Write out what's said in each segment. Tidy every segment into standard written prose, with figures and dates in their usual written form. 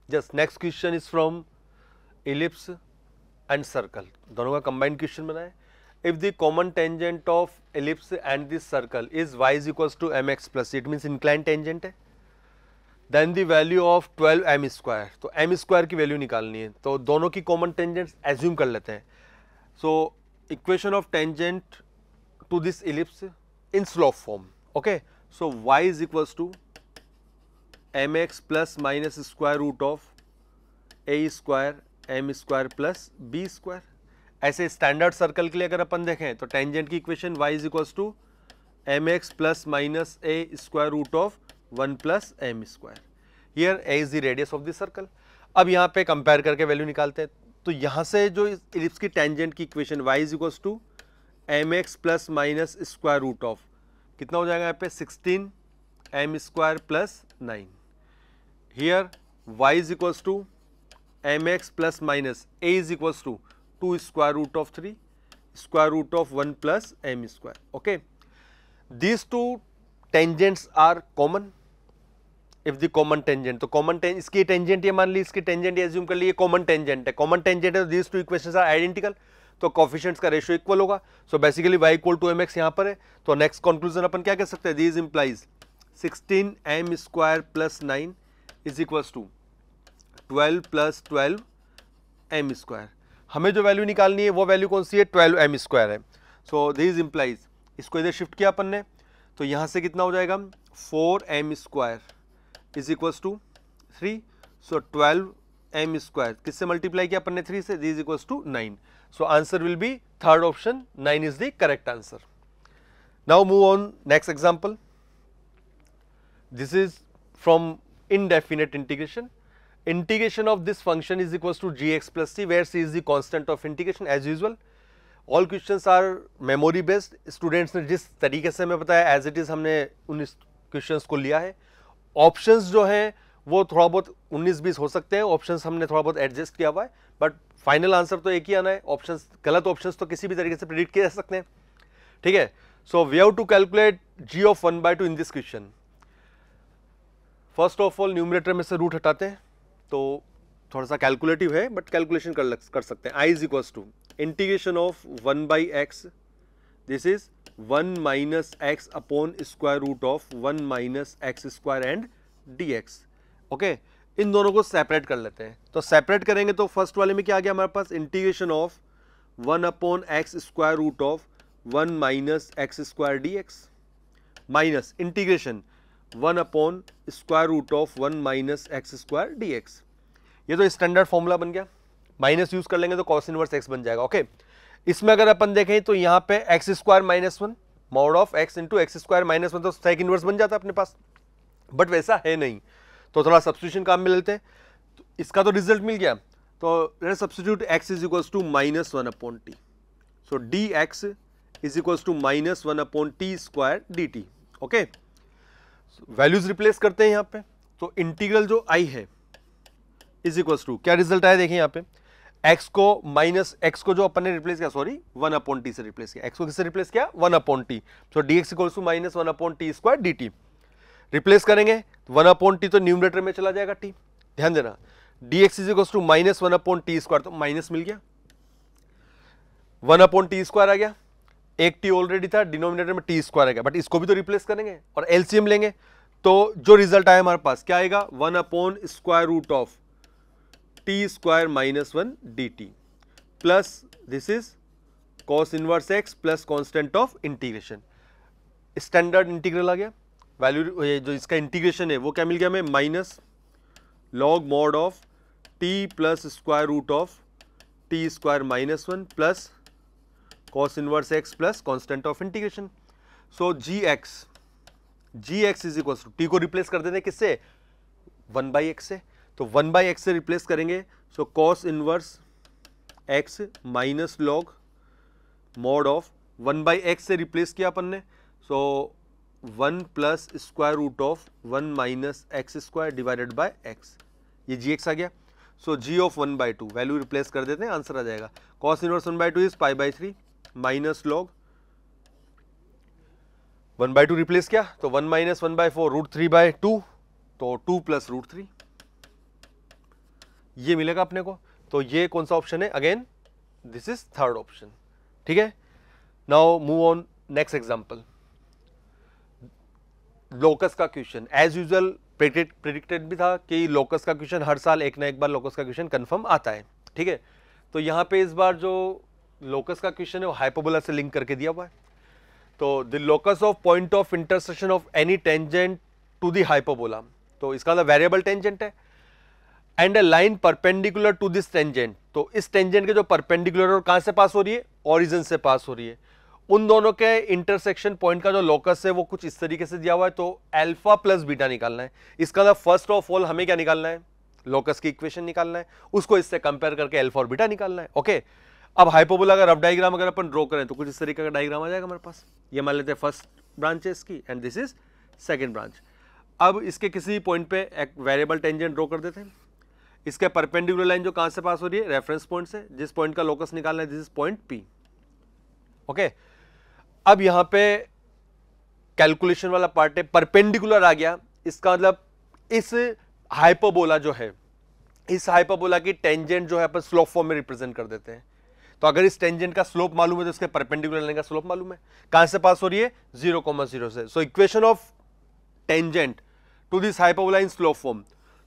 Just next question is from ellipse and circle, दोनों का combined question बनाए. If the common tangent of ellipse and this circle is y is equals to m x plus, it means incline tangent है. Then the value of 12m square, तो m square की value निकालनी है, तो दोनों की common tangents assume कर लेते हैं. So equation of tangent to this ellipse in slope form. Okay, so y is equals to mx plus minus square root of a square m square plus b square. ऐसे standard circle के लिए अगर अपन देखें तो tangent की equation y is equals to mx plus minus a square root of 1 plus m square. Here a is the radius of the circle. अब यहाँ पे कंपेयर करके वैल्यू निकालते हैं. तो यहाँ से जो इलिप्स की टेंजेंट की equation y is equals to mx plus minus square root of कितना हो जाएगा यहाँ पे 16m square plus 9. Here y is equals to mx plus minus a is equals to 2 square root of 3 square root of 1 plus m square. Okay, these two tangents are common. if the common tangent, तो common tangent, इसकी tangent ये मान ली, इसकी tangent ये assume कर ली, ये common tangent है. common tangent है तो these two equations are identical, तो coefficients का ratio equal होगा. so basically y equal to mx यहाँ पर है. तो next conclusion अपन क्या कह सकते हैं, this implies 16m square plus 9 is equals to 12 plus 12 m square. हमें जो वैल्यू निकालनी है वो वैल्यू कौन सी है, 12m स्क्वायर है. सो दिस इम्प्लाइज, इसको इधर शिफ्ट किया अपन ने, तो यहाँ से कितना हो जाएगा 4m square is equals to 3. So 12m square किससे मल्टीप्लाई किया अपन ने 3 से, this is equals to 9. So answer will be third option, 9 is the correct answer. Now move on next example. This is from indefinite integration. Integration of this function is equals to gx plus c, where c is the constant of integration as usual. All questions are memory based. Students ने जिस तरीके से हमें बताया as it is हमने उन questions को लिया है. Options जो हैं वो थोड़ा बहुत 19-20 हो सकते हैं, options हमने थोड़ा बहुत adjust किया हुआ है, but final answer तो एक ही आना है. Options, गलत options तो किसी भी तरीके से predict किए जा सकते हैं, ठीक है. So we have to calculate g of 1/2 in this question. First of all numerator में से रूट हटाते हैं, तो थोड़ा सा कैलकुलेटिव है बट कैलकुलेशन कर सकते हैं. I is equals to integration of 1/x, this is 1 minus x upon square root of 1 minus x square and dx. Okay, इन दोनों को सेपरेट कर लेते हैं. तो सेपरेट करेंगे तो फर्स्ट वाले में क्या आ गया हमारे पास, integration of 1 upon x square root of 1 minus x square dx minus integration 1 upon square root of 1 minus x square dx. ये तो स्टैंडर्ड फॉर्मूला बन गया. माइनस यूज कर लेंगे तो कॉस इनवर्स एक्स बन जाएगा. ओके, इसमें अगर अपन देखें तो यहाँ पे x square minus 1 mod of x into x square minus 1, तो सेक इनवर्स बन जाता अपने पास, बट वैसा है नहीं. तो थोड़ा सब्स्टिट्यूशन काम में लेते हैं. तो इसका तो रिजल्ट मिल गया, तो let's substitute x is equals to minus 1 upon t. So d x is equals to minus 1 upon t square d t. Okay, values replace करते हैं यहाँ पे. तो इंटीग्रल जो आई है इज इक्वल्स टू, क्या रिजल्ट आया देखिए यहाँ पे, x को माइनस एक्स को जो अपन ने रिप्लेस किया, सॉरी 1 अपॉन टी से रिप्लेस किया, x को किससे रिप्लेस किया 1 upon t. So dx equals to minus 1 upon t square dt. Replace करेंगे 1 अपॉन टी तो न्यूमरेटर में चला जाएगा t, ध्यान देना. dx is equals to minus 1 upon t square, तो माइनस मिल गया, 1 अपॉन टी स्क्वायर आ गया, एक टी ऑलरेडी था, डिनोमिनेटर में टी स्क्वायर आ गया, बट इसको भी तो रिप्लेस करेंगे और एलसीएम लेंगे. तो जो रिजल्ट आया हमारे पास क्या आएगा, 1 upon square root of t square minus 1 dt plus this is cos inverse x plus constant of integration. Standard integral आ गया. वैल्यू जो इसका इंटीग्रेशन है वो क्या मिल गया हमें, minus log mod of t plus square root of t square minus 1 plus cos inverse x plus constant of integration. So g x is equal to, t को रिप्लेस कर देते हैं किससे, 1/x से, तो 1/x से रिप्लेस करेंगे. So cos inverse x minus log mod of 1/x से रिप्लेस किया अपन ने, so 1 plus square root of 1 minus x square divided by x, ये gx आ गया. So g of 1/2 value replace कर देते हैं, आंसर आ जाएगा. Cos inverse 1/2 is π/3 minus log 1/2 replace किया तो 1 माइनस 1/4 √3/2, तो 2 प्लस √3 ये मिलेगा अपने को। तो ये कौन सा ऑप्शन है? Again this is third option, ठीक है। Now move on next example, locus का क्वेश्चन। एज यूजुअल प्रेडिक्टेड भी था कि लोकस का क्वेश्चन हर साल एक ना एक बार लोकस का क्वेश्चन कंफर्म आता है, ठीक है। तो यहां पे इस बार जो लोकस का क्वेश्चन है वो हाइपरबोला से लिंक करके दिया हुआ है। तो the locus of point of intersection of any tangent to the hyperbola, तो इसका मतलब वेरिएबल टेंजेंट है, and a line perpendicular to this tangent. तो इस टेंजेंट के जो परपेंडिकुलर और कहां से पास हो रही है? ओरिजिन से पास हो रही है। उन दोनों के इंटरसेक्शन पॉइंट का जो लोकस है वो कुछ इस तरीके से दिया हुआ है। तो अल्फा प्लस बीटा निकालना है। इसका मतलब फर्स्ट ऑफ ऑल हमें क्या निकालना है? लोकस की इक्वेशन निकालना है, उसको इससे कंपेयर करके अल्फा और बीटा निकालना है। ओके, अब हाइपरबोला का रफ डायग्राम अगर अपन ड्रॉ करें तो कुछ इस तरीके का डायग्राम आ जाएगा हमारे पास। ये मान लेते हैं फर्स्ट ब्रांच है इसकी and this is second branch. अब इसके किसी पॉइंट पे एक वेरिएबल टेंजेंट ड्रॉ कर देते हैं। इसके परपेंडिकुलर लाइन जो कहां से पास हो रही है? रेफरेंस पॉइंट से। जिस पॉइंट का लोकस निकालना है this is point P. Okay, अब यहां पे कैलकुलेशन वाला पार्ट है, परपेंडिकुलर आ गया। इसका मतलब इस हाइपरबोला जो है, इस हाइपरबोला की टेंजेंट जो है अपन स्लोप फॉर्म में रिप्रेजेंट कर देते हैं। तो अगर इस टेंजेंट का स्लोप मालूम है तो इसके परपेंडिकुलर लाइन का स्लोप मालूम है। कहां से पास हो रही है? 0,0 से। So equation of tangent to this hyperbola in slope form,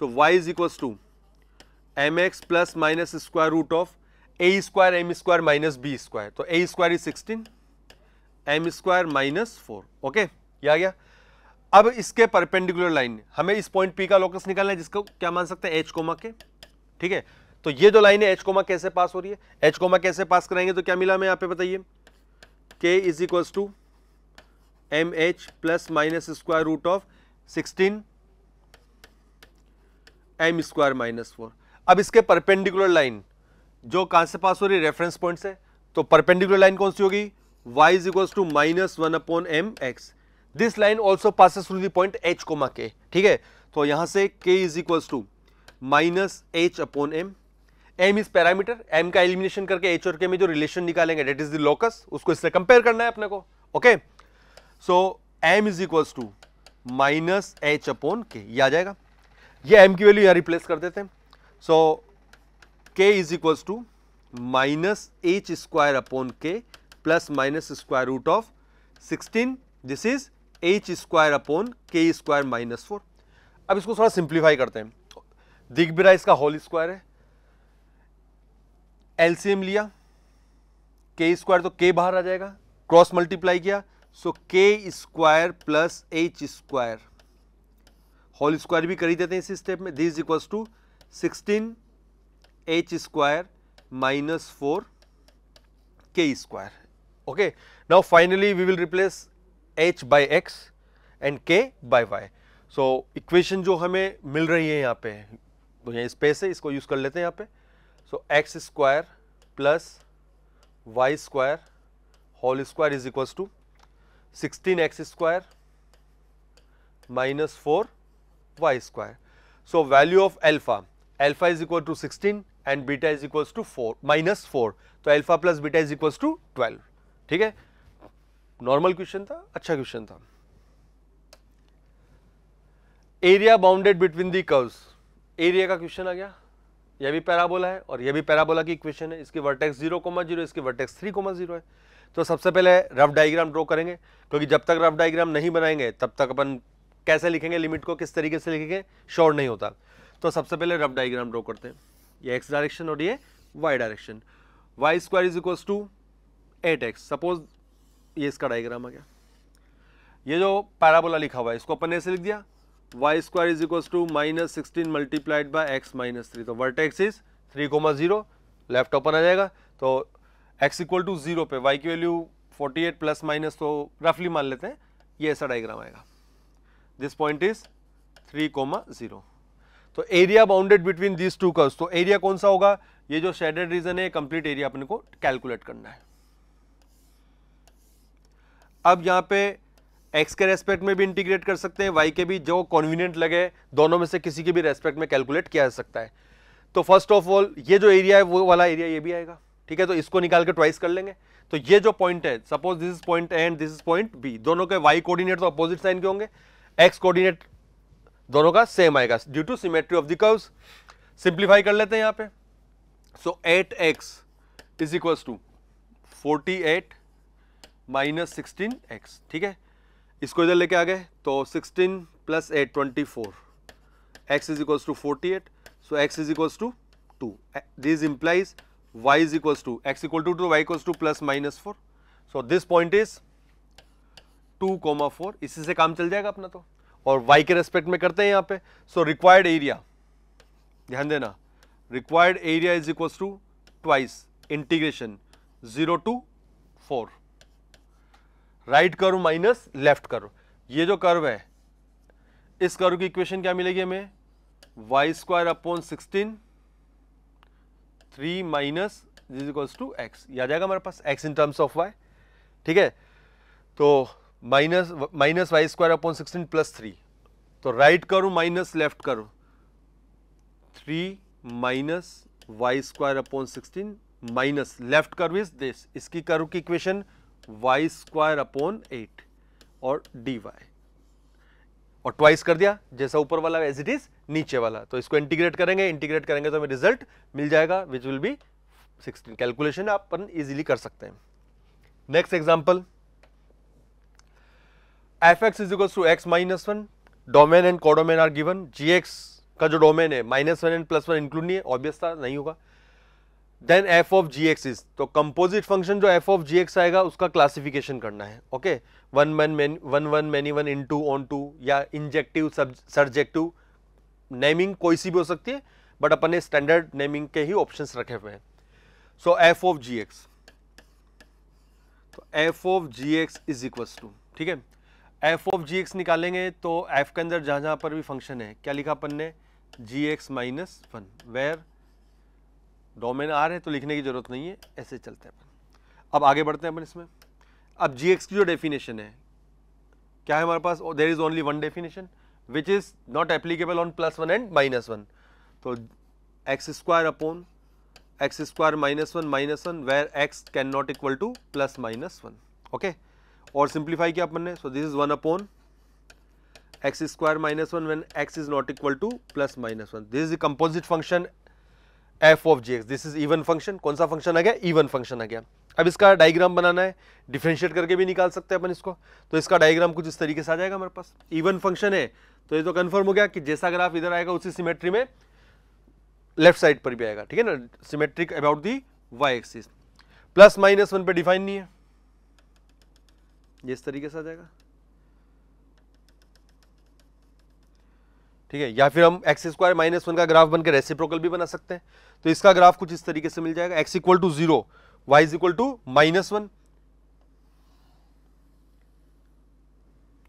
so y is equals to mx plus minus square root of a square m square minus b square. तो a square is 16, m square minus 4। Okay, ये आ गया। अब इसके perpendicular line, हमें इस point p का locus निकालना है जिसको क्या मान सकते हैं? h कोमा के, ठीक है। तो ये जो लाइन है h कोमा कैसे पास हो रही है? h कोमा कैसे पास कराएंगे तो क्या मिला हमें यहाँ पे बताइए? k is equals to m h plus minus square root of 16 m square minus 4। अब इसके परपेंडिकुलर लाइन जो कहां से पास हो रही है? रेफरेंस पॉइंट से। तो परपेंडिकुलर लाइन कौन सी होगी? y is equals to minus 1 upon m x. This line also passes through the point h comma k, ठीक है। तो यहां से k is equals to minus h upon m। m is parameter, m का elimination करके h और k में जो रिलेशन निकालेंगे डेट इज द लोकस, उसको इससे कंपेयर करना है अपने को। Okay, so m is equals to minus h upon k, ये आ जाएगा। ये m की वैल्यू यहां रिप्लेस कर देते हैं। So k is equals to minus h square upon k plus minus square root of 16, this is h square upon k square minus 4। अब इसको थोड़ा सिंप्लीफाई करते हैं। दिख भी रहा इसका होल स्क्वायर है, एलसीएम लिया, k स्क्वायर तो k बाहर आ जाएगा, क्रॉस मल्टीप्लाई किया, so k square plus h square, whole square भी कर ही देते हैं इसी स्टेप में। This equals to 16 h square minus 4 k square. Okay, now finally we will replace h by x and k by y। So equation जो हमें मिल रही है यहाँ पे, तो यहाँ स्पेस है, इसको यूज कर लेते हैं यहाँ पे। So x square plus y square whole square is equals to 16x square minus 4 y square. So value of alpha, alpha is equal to 16 and beta is equals to 4 minus 4। तो alpha plus beta is equals to 12, ठीक है। Normal question था, अच्छा question था। Area bounded between the curves, area का question आ गया। यह भी पैराबोला है और यह भी पैराबोला की इक्वेशन है। इसकी वर्टेक्स 0,0, इसकी वर्टेक्स 3,0 है। तो सबसे पहले रफ डायग्राम ड्रॉ करेंगे, क्योंकि जब तक रफ डायग्राम नहीं बनाएंगे तब तक अपन कैसे लिखेंगे लिमिट को, किस तरीके से लिखेंगे, श्योर नहीं होता। तो सबसे पहले रफ डायग्राम ड्रॉ करते हैं। ये x डायरेक्शन और ये y direction. y square is equals to 8x। Suppose ये इसका डायग्राम आ गया। ये जो पैराबोला लिखा हुआ है इसको अपन ने ऐसे लिख दिया, y square is equals to minus 16 multiplied by x minus 3। तो वर्टेक्स इज 3,0, लेफ्ट ओपन आ जाएगा। तो x इक्वल टू 0 पे y की वैल्यू 48 प्लस माइनस, तो रफली मान लेते हैं ये ऐसा डायग्राम आएगा। This point is 3,0। तो area bounded between these two curves, तो एरिया कौन सा होगा? ये जो शेडेड रीजन है, कंप्लीट एरिया अपने को कैलकुलेट करना है। अब यहां पे x के रेस्पेक्ट में भी इंटीग्रेट कर सकते हैं, y के भी, जो कन्वीनियंट लगे, दोनों में से किसी के भी रेस्पेक्ट में कैलकुलेट किया जा सकता है। तो फर्स्ट ऑफ ऑल ये जो एरिया है वो वाला एरिया ये भी आएगा, ठीक है। तो इसको निकाल के ट्वाइस कर लेंगे। तो ये जो पॉइंट है, suppose this is point A and this is point B, दोनों के y कोऑर्डिनेट तो अपोजिट साइन के होंगे, x कोऑर्डिनेट दोनों का सेम आएगा due to symmetry of the curves. Simplify कर लेते हैं यहाँ पे। So 8x is equals to 48 minus 16x, ठीक है। इसको इधर लेके आ गए तो 16 plus 8 24, x is equals to 48, so x is equals to 2. This implies y is equals to x equal to 2, y equals to plus minus 4. So this point is 2,4. इसी से काम चल जाएगा अपना तो, और y के रेस्पेक्ट में करते हैं यहाँ पे। सो रिक्वायर्ड एरिया, ध्यान देना, required area is equals to twice integration 0 to 4, right curve minus left curve. ये जो कर्व है, इस कर्व की इक्वेशन क्या मिलेगी हमें, y square upon 16 3 minus is equals to x, ये आ जाएगा हमारे पास x in terms of y, ठीक है। तो minus y square upon 16 plus 3, तो right curve minus left curve 3 minus y square upon 16 minus left curve is this, इसकी कर्व की इक्वेशन वाई स्क्वायर अपॉन 8 और dy, और ट्वाइस कर दिया जैसा ऊपर वाला एज इट इज नीचे वाला। तो इसको इंटीग्रेट करेंगे तो हमें रिजल्ट मिल जाएगा विच विल बी 16। कैलकुलेशन आप अपन इजीली कर सकते हैं। Next example, fx is equals to x minus 1, domain and codomain are given. gx का जो डोमेन है -1 एंड +1 इंक्लूड नहीं है, ऑब्वियस था नहीं होगा। Then f of gx is, तो कंपोजिट फंक्शन जो f ऑफ gx आएगा उसका क्लासिफिकेशन करना है, ओके। 1 1 many 1 into on 2, या इंजेक्टिव सब्जेक्टिव नेमिंग कोई सी भी हो सकती है, बट अपन ने स्टैंडर्ड नेमिंग के ही ऑप्शंस रखे हुए हैं। सो f ऑफ gx, तो f of gx is equals to, ठीक है, f ऑफ gx निकालेंगे तो f के अंदर जहां जहां पर भी फंक्शन है, क्या लिखा अपन ने, gx minus 1, where domain r है तो लिखने की जरूरत नहीं है, ऐसे चलते हैं अपन। अब आगे बढ़ते हैं अपन इसमें। अब gx की जो डेफिनेशन है, क्या है हमारे पास, there is only one definition which is not applicable on +1 and -1, तो x square upon x square -1 where x can not equal to +-1, okay. और सिंप्लीफाई किया अपन ने, so this is 1 upon x square -1 when x is not equal to +-1। This is the composite function f of gx, this is even function. कौन सा function आ गया, even function आ गया। अब इसका डायग्राम बनाना है, डिफरेंशिएट करके भी निकाल सकते हैं अपन इसको, तो इसका डायग्राम कुछ इस तरीके से आ जाएगा हमारे पास। इवन फंक्शन है तो ये तो कंफर्म हो गया कि जैसा ग्राफ इधर आएगा उसी सिमेट्री में लेफ्ट साइड पर भी आएगा, ठीक है ना, symmetric about the y axis. +-1 पे डिफाइन नहीं है, ये इस तरीके से आ जाएगा, ठीक है। या फिर हम x स्क्वायर -1 का ग्राफ बनकर रेसिप्रोकल भी बना सकते हैं, तो इसका ग्राफ कुछ इस तरीके से मिल जाएगा, x equal to 0, y is equal to -1,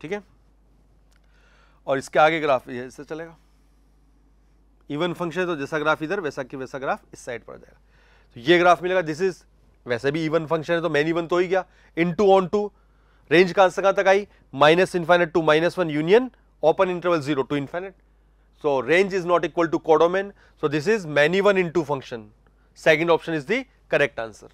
ठीक है। और इसके आगे ग्राफ ये ऐसे चलेगा, इवन फंक्शन है तो जैसा ग्राफ इधर वैसा कि वैसा ग्राफ इस साइड पर आ जाएगा, तो ये ग्राफ मिलेगा। दिस इज, वैसे भी इवन फंक्शन है तो मैनी वन तो ही गया, इनटू ऑन टू, रेंज कहां तक आई, -∞ to -1 union open interval 0 to ∞, so range is not equal to codomain, so this is many one into function, second option is the correct answer.